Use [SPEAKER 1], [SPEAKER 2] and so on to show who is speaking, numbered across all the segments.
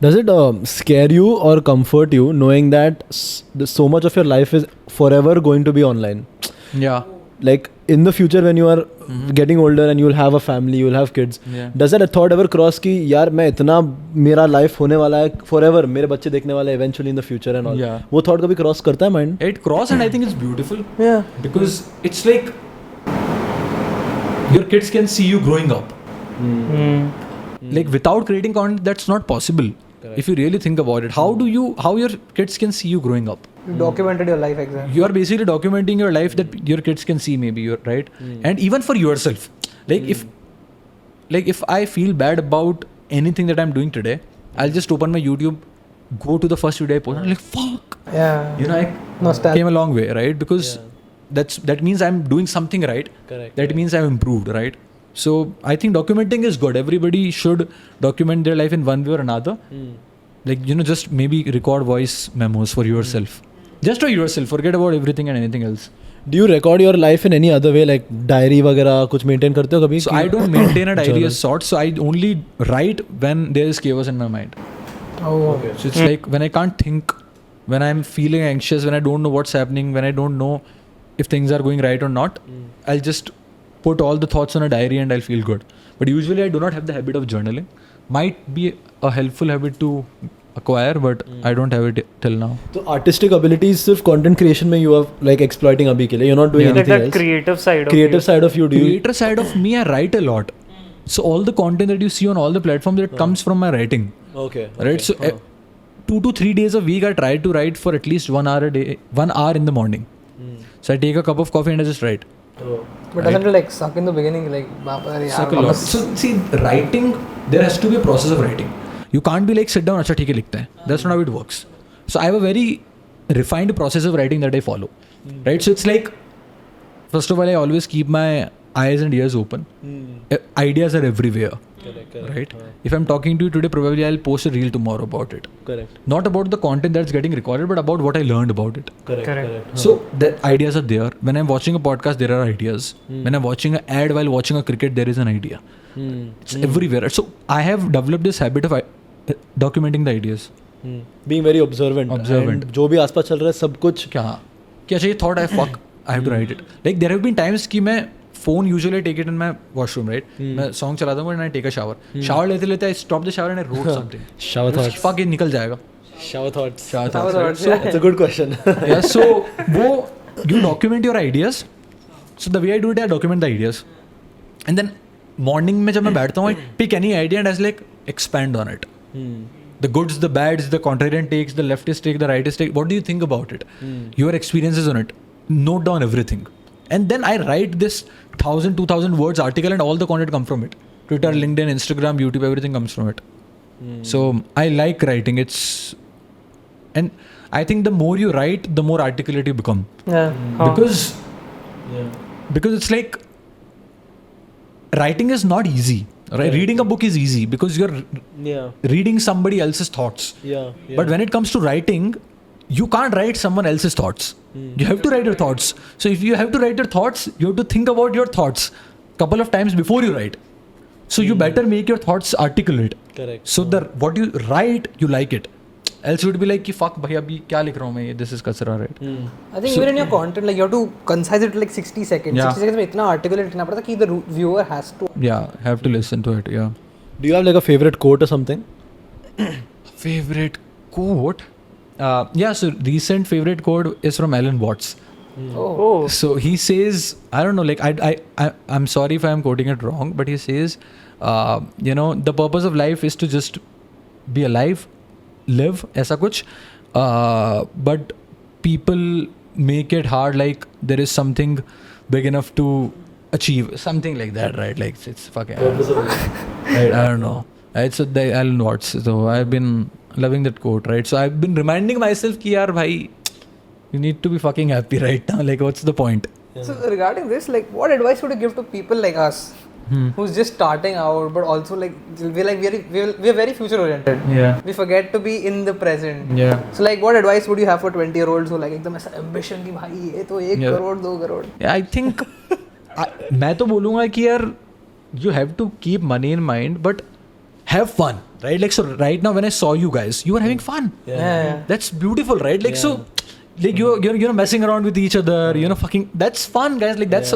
[SPEAKER 1] Does it scare you or comfort you knowing that so much of your life is forever going to be online?
[SPEAKER 2] Yeah.
[SPEAKER 1] Like in the future when you are getting older and you'll have a family, you'll have kids, does that thought ever cross कि यार मैं इतना मेरा life होने वाला है forever, मेरे बच्चे देखने वाले हैं eventually in the future and all?
[SPEAKER 2] Yeah.
[SPEAKER 1] वो thought कभी cross करता है mind?
[SPEAKER 2] It cross and I think it's beautiful.
[SPEAKER 1] Yeah.
[SPEAKER 2] Because it's like your kids can see you growing up. Like without creating content, that's not possible. Correct. If you really think about it, how your kids can see you growing up?
[SPEAKER 3] You documented your life, exactly.
[SPEAKER 2] You are basically documenting your life that your kids can see, maybe, you're right. And even for yourself, like if I feel bad about anything that I'm doing today, I'll just open my YouTube, go to the first video I posted, I'm like fuck.
[SPEAKER 3] Yeah.
[SPEAKER 2] You know, I
[SPEAKER 3] Nostalgia.
[SPEAKER 2] came a long way, right? Because that means I'm doing something right.
[SPEAKER 1] Correct.
[SPEAKER 2] That means I've improved, right? So I think documenting is good. Everybody should document their life in one way or another. Like, you know, just maybe record voice memos for yourself. Just for yourself. Forget about everything and anything else.
[SPEAKER 1] Do you record your life in any other way, like diary वगैरह कुछ maintain करते हो कभी?
[SPEAKER 2] So I don't maintain a diary as sort. So I only write when there is chaos in my mind.
[SPEAKER 3] Oh, okay.
[SPEAKER 2] So it's like when I can't think, when I'm feeling anxious, when I don't know what's happening, when I don't know if things are going right or not, I'll just put all the thoughts on a diary and I'll feel good. But usually I do not have the habit of journaling. Might be a helpful habit to acquire, but I don't have it till now.
[SPEAKER 1] So artistic abilities सिर्फ content creation में you are like exploiting अभी के लिए. You're not doing
[SPEAKER 4] Like
[SPEAKER 1] anything
[SPEAKER 4] that
[SPEAKER 1] else.
[SPEAKER 4] creative side of
[SPEAKER 1] Creative
[SPEAKER 4] you.
[SPEAKER 1] side of you, do you?
[SPEAKER 2] Creator side of me, I write a lot. So all the content that you see on all the platforms, that comes from my writing.
[SPEAKER 1] Okay.
[SPEAKER 2] Right? So 2 to 3 days a week, I try to write for at least 1 hour a day, 1 hour in the morning. So I take a cup of coffee and I just write.
[SPEAKER 3] But doesn't it like suck in the beginning? Like,
[SPEAKER 2] Suck a lot. So see, writing, there has to be a process of writing. You can't be like sit down, अच्छा ठीक है लिखते हैं. That's not how it works. So I have a very refined process of writing that I follow. Right? So it's like, first of all, I always keep my eyes and ears open. Ideas are everywhere.
[SPEAKER 1] Correct.
[SPEAKER 2] Right? If I'm talking to you today, probably I'll post a reel tomorrow about it.
[SPEAKER 1] Correct.
[SPEAKER 2] Not about the content that's getting recorded, but about what I learned about it.
[SPEAKER 1] Correct.
[SPEAKER 2] So the ideas are there. When I'm watching a podcast, there are ideas. When I'm watching an ad while watching a cricket, there is an idea. It's everywhere. So I have developed this habit of documenting the ideas.
[SPEAKER 1] Being very observant.
[SPEAKER 2] Observant.
[SPEAKER 1] And जो भी आसपास चल रहा है सब कुछ.
[SPEAKER 2] क्या चाहिए thought I fuck, I have to write it. Like there have been times कि मैं phone usually I take it in my washroom, right? मैं song चलाता हूँ and I take a shower. Shower लेते I stop the shower and I wrote something.
[SPEAKER 1] Shower thoughts.
[SPEAKER 2] Fuck, ये निकल जाएगा.
[SPEAKER 1] Shower thoughts.
[SPEAKER 2] Shower thoughts. Right? So
[SPEAKER 1] That's a good question.
[SPEAKER 2] yeah, so वो you document your ideas. So the way I do it, I document the ideas. And then morning में जब मैं बैठता हूँ, I pick any idea and I just like expand on it. The goods, the bads, the contrarian takes, the leftist take, the rightist take. What do you think about it? Your experiences on it. Note down everything. And then I write this 1,000, 2,000 words article and all the content come from it. Twitter, LinkedIn, Instagram, YouTube, everything comes from it. So I like writing. And I think the more you write, the more articulate you become.
[SPEAKER 3] Yeah.
[SPEAKER 2] Because it's like writing is not easy. Right? Reading a book is easy because you're reading somebody else's thoughts. But when it comes to writing, you can't write someone else's thoughts. You have to write your thoughts. So if you have to write your thoughts, you have to think about your thoughts couple of times before you write. So you better make your thoughts articulate.
[SPEAKER 1] Correct.
[SPEAKER 2] So what you write, you like it. Else you would be like कि fuck भाई अभी क्या लिख रहा हूँ मैं, this is कचरा, right?
[SPEAKER 3] I think even in your content, like you have to concise it to like 60 seconds.
[SPEAKER 2] Yeah.
[SPEAKER 3] 60 seconds में इतना articulate रखना पड़ता है कि the viewer has to.
[SPEAKER 2] Yeah, have to listen to it. Yeah.
[SPEAKER 1] Do you have like a favorite quote or something?
[SPEAKER 2] Favorite quote? Yeah, so recent favorite quote is from Alan Watts.
[SPEAKER 4] Oh.
[SPEAKER 2] So he says, I don't know, like I'm sorry if I'm quoting it wrong, but he says, the purpose of life is to just be alive, live, ऐसा कुछ. But people make it hard, like there is something big enough to achieve, something like that, right? Like it's fucking. Right, I don't know. It's the Alan Watts. So I've been loving that quote, right? So I've been reminding myself कि यार भाई, you need to be fucking happy right now. Like what's the point?
[SPEAKER 3] So regarding this, like what advice would you give to people like us? Who's just starting out, but also like we're very future oriented.
[SPEAKER 2] Yeah.
[SPEAKER 3] We forget to be in the present.
[SPEAKER 2] Yeah.
[SPEAKER 3] So like what advice would you have for 20-year-olds who like एकदम ऐसा ambition कि भाई ये तो 1 crore 2 crore.
[SPEAKER 2] Yeah, I think मैं तो बोलूँगा कि यार you have to keep money in mind, but have fun, right? Like, so right now when I saw you guys, you were having fun.
[SPEAKER 3] Yeah.
[SPEAKER 2] That's beautiful, right? Like, so like you're messing around with each other, fucking, that's fun, guys. Like, that's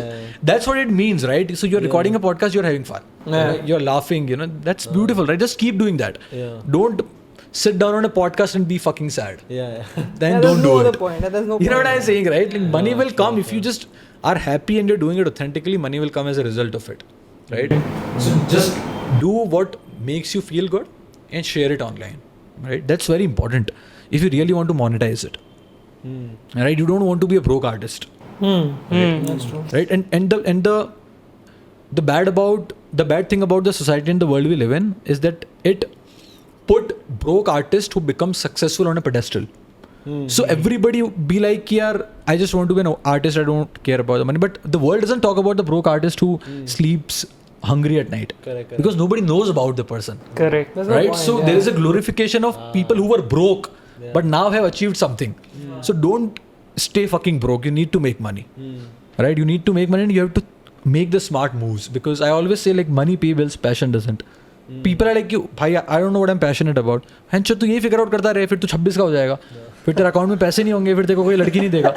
[SPEAKER 2] what it means, right? So you're recording a podcast, you're having fun. You're laughing, that's beautiful, right? Just keep doing that. Don't sit down on a podcast and be fucking sad. Then don't do it.
[SPEAKER 3] Point. There's no
[SPEAKER 2] You know
[SPEAKER 3] point.
[SPEAKER 2] what I'm saying, right? Like, money will come if you just are happy and you're doing it authentically. Money will come as a result of it, right? So just do what makes you feel good and share it online, right? That's very important if you really want to monetize it, right? You don't want to be a broke artist,
[SPEAKER 3] That's true.
[SPEAKER 2] right? And the bad thing about the society and the world we live in is that it put broke artists who become successful on a pedestal. So everybody be like, yaar, I just want to be an artist, I don't care about the money. But the world doesn't talk about the broke artist who sleeps hungry at night.
[SPEAKER 1] Correct.
[SPEAKER 2] Because nobody knows about the person.
[SPEAKER 3] Correct. There's no
[SPEAKER 2] Right?
[SPEAKER 3] point,
[SPEAKER 2] So there is a glorification of people who were broke but now have achieved something. So don't stay fucking broke. You need to make money. Right? You need to make money and you have to make the smart moves. Because I always say, like, money pay bills, passion doesn't. People are like, you, bhai, I don't know what I'm passionate about. हैंचो तू यही figure out करता रहे, फिर तू 26 का हो जाएगा, फिर तेरे अकाउंट में पैसे नहीं होंगे, फिर तेरे को कोई लड़की नहीं देगा,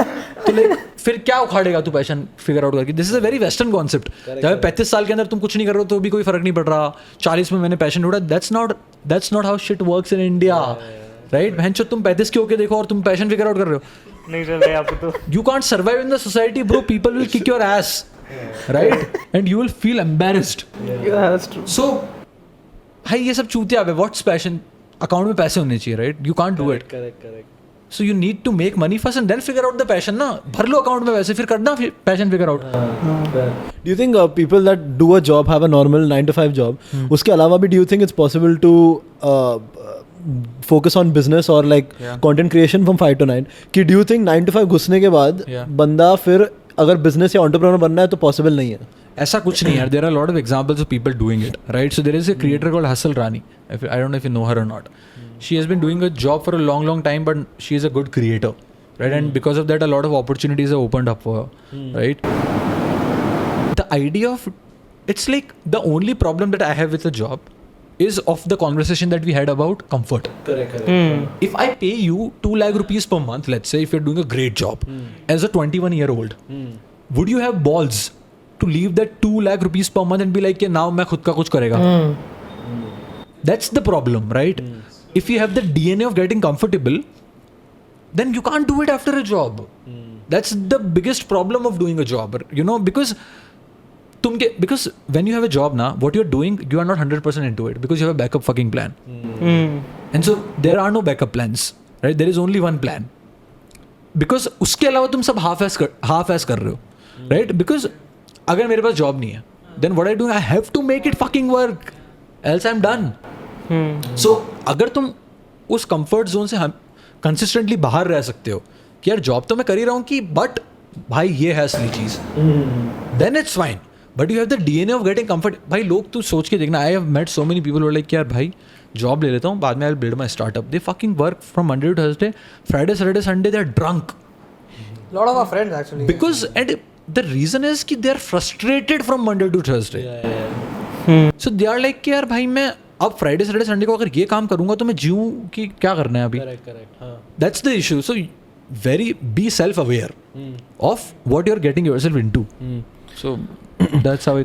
[SPEAKER 2] तो लाइक फिर क्या उखाड़ेगा तू पैशन फिगर आउट करके. This is a very western concept. जब 35 साल के अंदर तुम कुछ नहीं कर रहे हो तो भी कोई फर्क नहीं पड़ रहा, 40 में मैंने पैशन ढूंढा. That's not how shit works in India, right? हैंचो तुम 35 के होके देखो और तुम पैशन फिगर आउट कर रहे हो,
[SPEAKER 3] नहीं चल रहा आपको तो.
[SPEAKER 2] you can't survive in the society, bro. People will kick your ass, right? And you will feel embarrassed.
[SPEAKER 3] Yeah, that's true.
[SPEAKER 2] So भाई ये सब चूतिया है. What's passion? अकाउंट में पैसे होने चाहिए, right? You can't do it.
[SPEAKER 1] Correct.
[SPEAKER 2] So you need to make money first and then figure out the passion ना. भर लो अकाउंट में पैसे, फिर करना passion figure out.
[SPEAKER 1] Do you think people that do a job, have a normal 9 to 5 job, उसके अलावा भी do you think it's possible to focus on business or like content creation from 5 to 9? कि do you think 9 to 5 घुसने के बाद बंदा फिर अगर business या entrepreneur बनना है तो possible नहीं है?
[SPEAKER 2] ऐसा कुछ नहीं यार. There are lot of examples of people doing it, right? So there is a creator called Hustle Rani. I don't know if you know her or not. She has been doing a job for a long time, but she is a good creator, right? And because of that, a lot of opportunities are opened up for her, right? The idea of, it's like the only problem that I have with the job is of the conversation that we had about comfort.
[SPEAKER 1] Correct.
[SPEAKER 2] If I pay you 2 lakh rupees per month, let's say, if you're doing a great job as a 21-year-old, would you have balls to leave that 2 lakh rupees per month and be like, now मैं खुद का कुछ करेगा? That's the problem, right? If you have the DNA of getting comfortable, then you can't do it after a job. That's the biggest problem of doing a job, because when you have a job now, what you're doing, you are not 100% into it because you have a backup fucking plan. And so there are no backup plans, right? There is only one plan. Because उसके अलावा तुम सब half ass कर रहे हो, right? Because अगर मेरे पास job नहीं है, then what I do, I have to make it fucking work, else I'm done. So अगर तुम उस कंफर्ट जोन से कंसिस्टेंटली बाहर रह सकते हो कि यार जॉब तो मैं कर ही रहा हूँ कि बट भाई ये है असली चीज, then it's fine. But you have the DNA of getting comfort. भाई लोग तू सोच के देखना, I have met so many people like यार भाई जॉब ले लेता हूँ, बाद में I will build my startup. They fucking work from Monday to Thursday, Friday Saturday Sunday they are drunk.
[SPEAKER 3] Lot of our friends actually.
[SPEAKER 2] Because and the reason is कि they are frustrated from Monday to Thursday. So they are like कि यार भाई मैं अब Friday Saturday Sunday को अगर ये काम करूंगा तो मैं जीऊँ कि क्या करना है अभी. That's the issue. So be self aware of what you're getting yourself into. So that's how